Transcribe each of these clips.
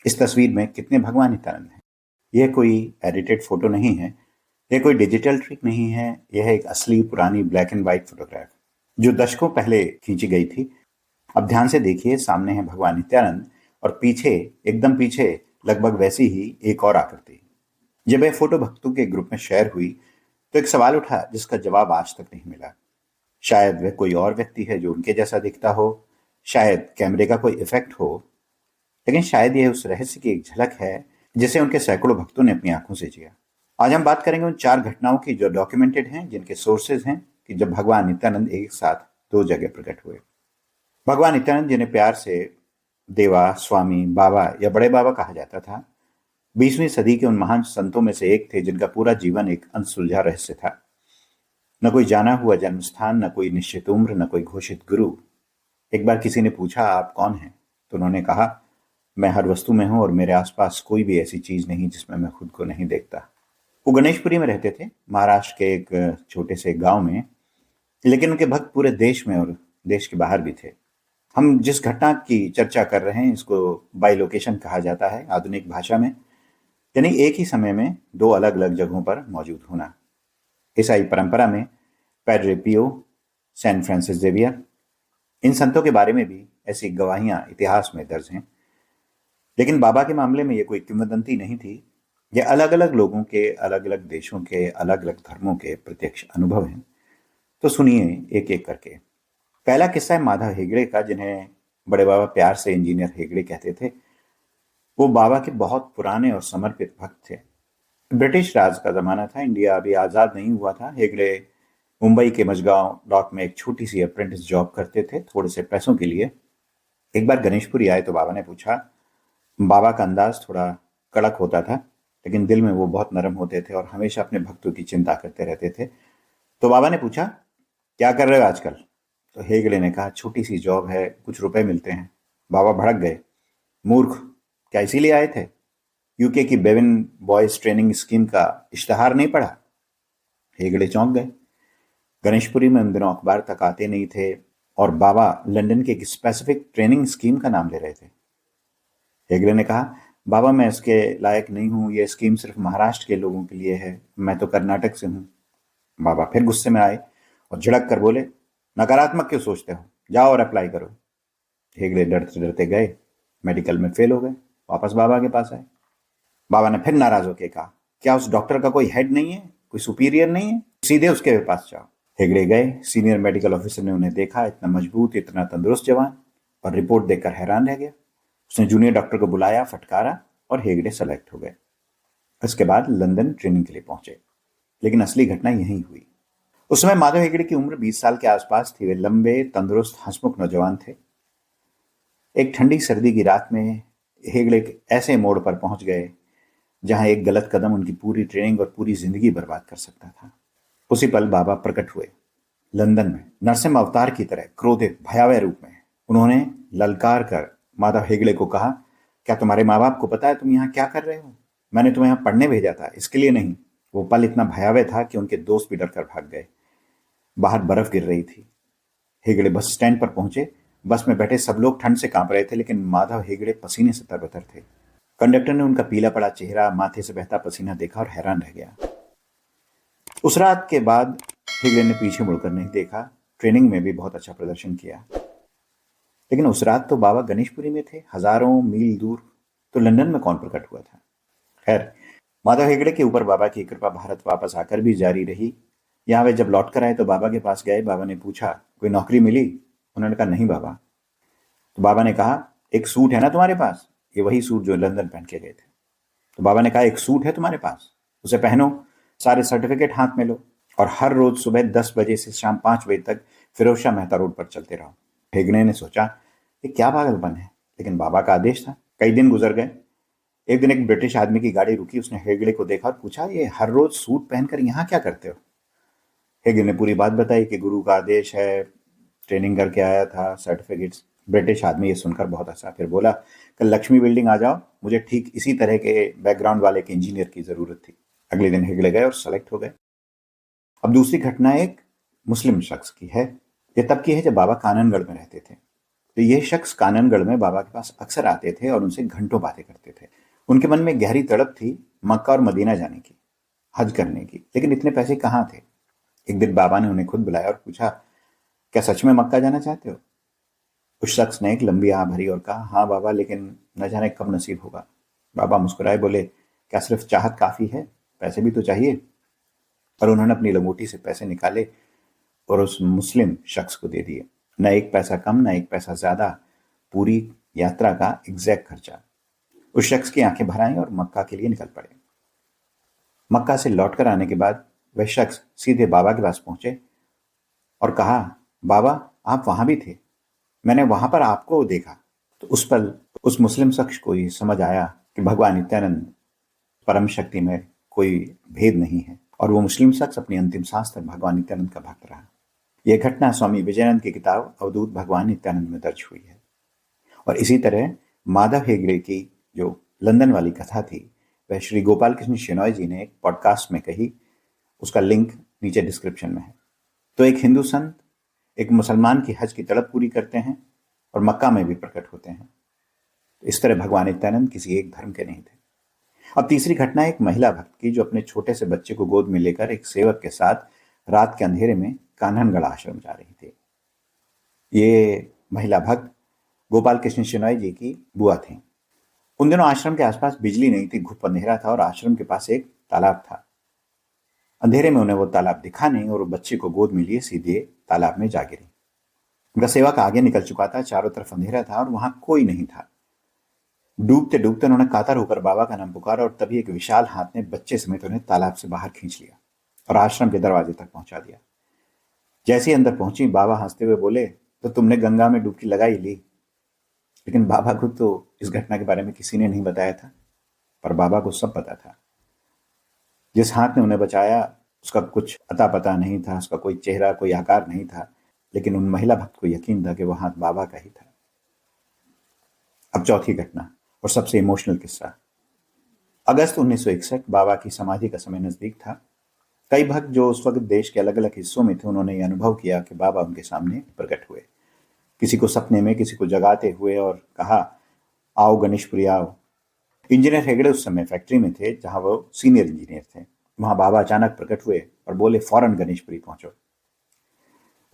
इस तस्वीर में कितने भगवान नित्यानंद हैं। यह कोई एडिटेड फोटो नहीं है, यह कोई डिजिटल ट्रिक नहीं है, यह एक असली पुरानी ब्लैक एंड व्हाइट फोटोग्राफ जो दशकों पहले खींची गई थी। अब ध्यान से देखिए, सामने है भगवान नित्यानंद और पीछे, एकदम पीछे, लगभग वैसी ही एक और आकृति। जब यह फोटो भक्तों के ग्रुप में शेयर हुई तो एक सवाल उठा जिसका जवाब आज तक नहीं मिला। शायद वह कोई और व्यक्ति है जो उनके जैसा दिखता हो, शायद कैमरे का कोई इफेक्ट हो, लेकिन शायद यह उस रहस्य की एक झलक है जिसे उनके सैकड़ों भक्तों ने अपनी आंखों से जिया। आज हम बात करेंगे उन 4 घटनाओं की जो डॉक्यूमेंटेड हैं, जिनके सोर्सेज हैं कि जब भगवान नित्यानंद एक साथ 2 जगह प्रकट हुए। भगवान नित्यानंद, जिन्हें प्यार से देवा, स्वामी, बाबा या बड़े बाबा कहा जाता था, 20वीं सदी के उन महान संतों में से एक थे जिनका पूरा जीवन एक अनसुलझा रहस्य था। न कोई जाना हुआ जन्म स्थान, न कोई निश्चित उम्र, न कोई घोषित गुरु। एक बार किसी ने पूछा, आप कौन हैं? तो उन्होंने कहा, मैं हर वस्तु में हूं और मेरे आसपास कोई भी ऐसी चीज नहीं जिसमें मैं खुद को नहीं देखता। वो गणेशपुरी में रहते थे, महाराष्ट्र के एक छोटे से गांव में, लेकिन उनके भक्त पूरे देश में और देश के बाहर भी थे। हम जिस घटना की चर्चा कर रहे हैं इसको बाइलोकेशन कहा जाता है आधुनिक भाषा में, यानी एक ही समय में 2 अलग अलग जगहों पर मौजूद होना। ईसाई परंपरा में पैड्रे पियो, सैन फ्रांसिस जेवियर, इन संतों के बारे में भी ऐसी गवाहियां इतिहास में दर्ज हैं। लेकिन बाबा के मामले में ये कोई किंवदंती नहीं थी, ये अलग अलग लोगों के, अलग अलग देशों के, अलग अलग धर्मों के प्रत्यक्ष अनुभव हैं। तो सुनिए एक एक करके। पहला किस्सा है माधव हेगड़े का, जिन्हें बड़े बाबा प्यार से इंजीनियर हेगड़े कहते थे। वो बाबा के बहुत पुराने और समर्पित भक्त थे। ब्रिटिश राज का जमाना था, इंडिया अभी आज़ाद नहीं हुआ था। हेगड़े मुंबई के मझगांव डॉक में एक छोटी सी अप्रेंटिस जॉब करते थे, थोड़े से पैसों के लिए। एक बार गणेशपुरी आए तो बाबा ने पूछा। बाबा का अंदाज थोड़ा कड़क होता था, लेकिन दिल में वो बहुत नरम होते थे और हमेशा अपने भक्तों की चिंता करते रहते थे। तो बाबा ने पूछा, क्या कर रहे हो आजकल? तो हेगड़े ने कहा, छोटी सी जॉब है, कुछ रुपए मिलते हैं। बाबा भड़क गए, मूर्ख, क्या इसीलिए आए थे? यूके की बेविन बॉयज ट्रेनिंग स्कीम का इश्तहार नहीं पढ़ा? हेगड़े चौंक गए। गणेशपुरी में उन दिनों अखबार तक आते नहीं थे और बाबा लंदन के एक स्पेसिफिक ट्रेनिंग स्कीम का नाम ले रहे थे। हेगड़े ने कहा, बाबा मैं इसके लायक नहीं हूं, यह स्कीम सिर्फ महाराष्ट्र के लोगों के लिए है, मैं तो कर्नाटक से हूं। बाबा फिर गुस्से में आए और झिड़क कर बोले, नकारात्मक क्यों सोचते हो, जाओ और अप्लाई करो। हेगड़े डरते डरते गए, मेडिकल में फेल हो गए, वापस बाबा के पास आए। बाबा ने फिर नाराज होकर कहा, क्या उस डॉक्टर का कोई हेड नहीं है, कोई सुपीरियर नहीं है? सीधे उसके पास जाओ। हेगड़े गए, सीनियर मेडिकल ऑफिसर ने उन्हें देखा, इतना मजबूत, इतना तंदुरुस्त जवान, और रिपोर्ट देखकर हैरान रह गया। उसने जूनियर डॉक्टर को बुलाया, फटकारा और हेगड़े सेलेक्ट हो गए। इसके बाद लंदन ट्रेनिंग के लिए पहुंचे। लेकिन असली घटना यहीं हुई। उस समय माधव हेगड़े की उम्र 20 साल के आसपास थी। वे लंबे, तंदुरुस्त, हंसमुख नौजवान थे। एक ठंडी सर्दी की रात में हेगड़े ऐसे मोड़ पर पहुंच गए जहां एक गलत कदम उनकी पूरी ट्रेनिंग और पूरी जिंदगी बर्बाद कर सकता था। उसी पल बाबा प्रकट हुए, लंदन में, नरसिम्हा अवतार की तरह, क्रोधित, भयावह रूप में। उन्होंने ललकार कर माधव हेगड़े को कहा, क्या तुम्हारे माँ बाप को पता है तुम यहाँ क्या कर रहे हो? मैंने तुम्हें यहाँ पढ़ने भेजा था, इसके लिए नहीं। वो पल इतना भयावह था कि उनके दोस्त भी डरकर भाग गए। बाहर बर्फ गिर रही थी। हेगड़े बस स्टैंड पर पहुंचे। बस में बैठे सब लोग ठंड से कांप रहे थे, लेकिन माधव हेगड़े पसीने से तरबतर थे। कंडक्टर ने उनका पीला पड़ा चेहरा, माथे से बहता पसीना देखा और हैरान रह गया। उस रात के बाद हेगड़े ने पीछे मुड़कर नहीं देखा। ट्रेनिंग में भी बहुत अच्छा प्रदर्शन किया। लेकिन उस रात तो बाबा गणेशपुरी में थे, हजारों मील दूर। तो लंदन में कौन प्रकट हुआ था? खैर, माधव हेगड़े के ऊपर बाबा की कृपा भारत वापस आकर भी जारी रही। यहाँ वे जब लौट कर आए तो बाबा के पास गए। बाबा ने पूछा, कोई नौकरी मिली? उन्होंने कहा, नहीं बाबा। तो बाबा ने कहा, एक सूट है ना तुम्हारे पास? ये वही सूट जो लंदन पहन के गए थे। तो बाबा ने कहा, एक सूट है तुम्हारे पास, उसे पहनो, सारे सर्टिफिकेट हाथ में लो और हर रोज सुबह 10 बजे से शाम 5 बजे तक फिरोज शाह मेहता रोड पर चलते रहो। हेगड़े ने सोचा, ये क्या पागलपन है, लेकिन बाबा का आदेश था। कई दिन गुजर गए। एक दिन एक ब्रिटिश आदमी की गाड़ी रुकी। उसने हेगड़े को देखा और पूछा, ये हर रोज सूट पहनकर यहाँ क्या करते हो? हेगड़े ने पूरी बात बताई कि गुरु का आदेश है, ट्रेनिंग करके आया था, सर्टिफिकेट्स। ब्रिटिश आदमी ये सुनकर बहुत हंसा, फिर बोला, कल लक्ष्मी बिल्डिंग आ जाओ, मुझे ठीक इसी तरह के बैकग्राउंड वाले के इंजीनियर की जरूरत थी। अगले दिन हेगड़े गए और सेलेक्ट हो गए। अब दूसरी घटना एक मुस्लिम शख्स की है। यह तब की है जब बाबा काननगढ़ में रहते थे। तो ये शख्स काननगढ़ में बाबा के पास अक्सर आते थे और उनसे घंटों बातें करते थे। उनके मन में गहरी तड़प थी मक्का और मदीना जाने की, हज करने की, लेकिन इतने पैसे कहाँ थे। एक दिन बाबा ने उन्हें खुद बुलाया और पूछा, क्या सच में मक्का जाना चाहते हो? उस शख्स ने एक लंबी आह भरी और कहा, हाँ बाबा, लेकिन न जाने कब नसीब होगा। बाबा मुस्कुराए, बोले, क्या सिर्फ चाहत काफी है? पैसे भी तो चाहिए। और उन्होंने अपनी लंगोटी से पैसे निकाले और उस मुस्लिम शख्स को दे दिए। न एक पैसा कम, न एक पैसा ज्यादा, पूरी यात्रा का एग्जैक्ट खर्चा। उस शख्स की आंखें भर आईं और मक्का के लिए निकल पड़े। मक्का से लौटकर आने के बाद वह शख्स सीधे बाबा के पास पहुंचे और कहा, बाबा, आप वहां भी थे, मैंने वहां पर आपको देखा। तो उस पल उस मुस्लिम शख्स को ये समझ आया कि भगवान नित्यानंद परम शक्ति में कोई भेद नहीं है, और वो मुस्लिम शख्स अपनी अंतिम सांस तक भगवान नित्यानंद का भक्त रहा। यह घटना स्वामी विजयानंद की किताब अवधूत भगवान नित्यानंद में दर्ज हुई है। और इसी तरह माधव हेगड़े की जो लंदन वाली कथा थी, वह श्री गोपाल कृष्ण शेनॉय जी ने एक पॉडकास्ट में कही। उसका लिंक नीचे डिस्क्रिप्शन में है। तो एक हिंदू संत एक मुसलमान की हज की तड़प पूरी करते हैं और मक्का में भी प्रकट होते हैं। तो इस तरह भगवान नित्यानंद किसी एक धर्म के नहीं थे। अब तीसरी घटना एक महिला भक्त की, जो अपने छोटे से बच्चे को गोद में लेकर एक सेवक के साथ रात के अंधेरे में कान्हनगढ़ आश्रम जा रही थी। ये महिला भक्त गोपाल कृष्ण शेनॉय जी की बुआ थी। उन दिनों आश्रम के आसपास बिजली नहीं थी, घुप अंधेरा था और आश्रम के पास एक तालाब था। अंधेरे में उन्हें वो तालाब दिखा नहीं और वो बच्चे को गोद में लिए सीधे तालाब में जा गिरी। उनका सेवक आगे निकल चुका था, चारों तरफ अंधेरा था और वहां कोई नहीं था। डूबते डूबते उन्होंने कातर होकर बाबा का नाम पुकारा और तभी एक विशाल हाथ ने बच्चे समेत उन्हें तालाब से बाहर खींच लिया और आश्रम के दरवाजे तक पहुंचा दिया। जैसे ही अंदर पहुंची, बाबा हंसते हुए बोले, तो तुमने गंगा में डुबकी लगाई ली। लेकिन बाबा को तो इस घटना के बारे में किसी ने नहीं बताया था, पर बाबा को सब पता था। जिस हाथ ने उन्हें बचाया उसका कुछ अता पता नहीं था, उसका कोई चेहरा, कोई आकार नहीं था, लेकिन उन महिला भक्त को यकीन था कि वह हाथ बाबा का ही था। अब चौथी घटना और सबसे इमोशनल किस्सा। अगस्त 1961 बाबा की समाधि का समय नजदीक था। कई भक्त जो उस वक्त देश के अलग अलग हिस्सों में थे, उन्होंने ये अनुभव किया कि बाबा उनके सामने प्रकट हुए, किसी को सपने में, किसी को जगाते हुए, और कहा, आओ गणेशपुरी आओ। इंजीनियर हेगड़े उस समय फैक्ट्री में थे जहां वो सीनियर इंजीनियर थे। वहां बाबा अचानक प्रकट हुए और बोले, फौरन गणेशपुरी पहुंचो।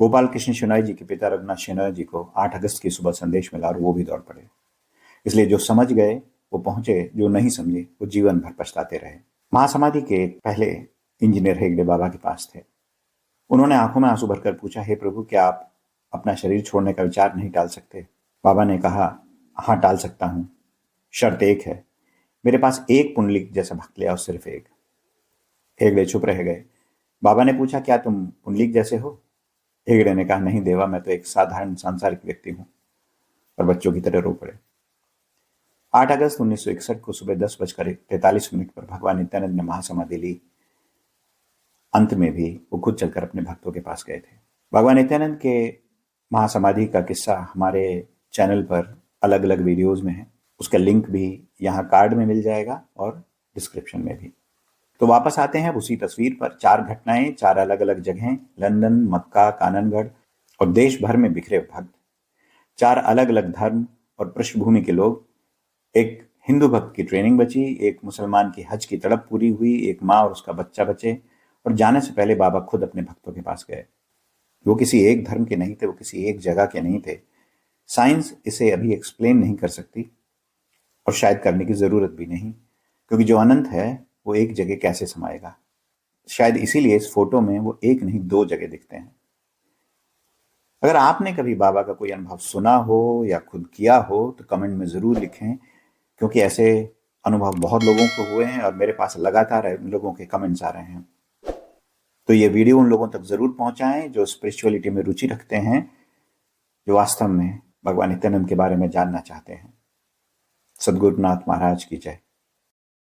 गोपाल कृष्ण शेनॉय जी के पिता रघुनाथ शेनॉय जी को 8 अगस्त की सुबह संदेश मिला और वो भी दौड़ पड़े। इसलिए जो समझ गए वो पहुंचे, जो नहीं समझे वो जीवन भर पछताते रहे। महासमाधि के पहले इंजीनियर हेगड़े बाबा के पास थे। उन्होंने आंखों में आंसू भरकर पूछा, हे प्रभु, क्या आप अपना शरीर छोड़ने का विचार नहीं टाल सकते? बाबा ने कहा, हाँ टाल सकता हूं, शर्त एक है, मेरे पास एक पुंडलिक जैसा भक्त ले आओ, सिर्फ एक। हेगड़े चुप रह गए। बाबा ने पूछा, क्या तुम पुंडलिक जैसे हो? हेगड़े ने कहा, नहीं देवा, मैं तो एक साधारण सांसारिक व्यक्ति हूं। और बच्चों की तरह रो पड़े। 8 अगस्त 1961 को सुबह 10:43 पर भगवान नित्यानंद ने महासमाधि ली। अंत में भी वो खुद चलकर अपने भक्तों के पास गए थे। भगवान नित्यानंद के महासमाधि का किस्सा हमारे चैनल पर अलग अलग वीडियोज में है। उसका लिंक भी यहाँ कार्ड में मिल जाएगा और डिस्क्रिप्शन में भी। तो वापस आते हैं उसी तस्वीर पर। 4 घटनाएं, 4 अलग अलग जगहें, लंदन, मक्का, काननगढ़ और देश भर में बिखरे भक्त। 4 अलग अलग धर्म और पृष्ठभूमि के लोग। एक हिंदू भक्त की ट्रेनिंग बची, एक मुसलमान की हज की तड़प पूरी हुई, एक माँ और उसका बच्चा बचे, और जाने से पहले बाबा खुद अपने भक्तों के पास गए। वो किसी एक धर्म के नहीं थे, वो किसी एक जगह के नहीं थे। साइंस इसे अभी एक्सप्लेन नहीं कर सकती और शायद करने की जरूरत भी नहीं, क्योंकि जो अनंत है वो एक जगह कैसे समाएगा। शायद इसीलिए इस फोटो में वो एक नहीं 2 जगह दिखते हैं। अगर आपने कभी बाबा का कोई अनुभव सुना हो या खुद किया हो तो कमेंट में जरूर लिखें, क्योंकि ऐसे अनुभव बहुत लोगों को हुए हैं और मेरे पास लगातार लोगों के कमेंट्स आ रहे हैं। तो ये वीडियो उन लोगों तक जरूर पहुंचाएं जो स्पिरिचुअलिटी में रुचि रखते हैं, जो वास्तव में भगवान नित्यानंद के बारे में जानना चाहते हैं। सद्गुरुनाथ महाराज की जय।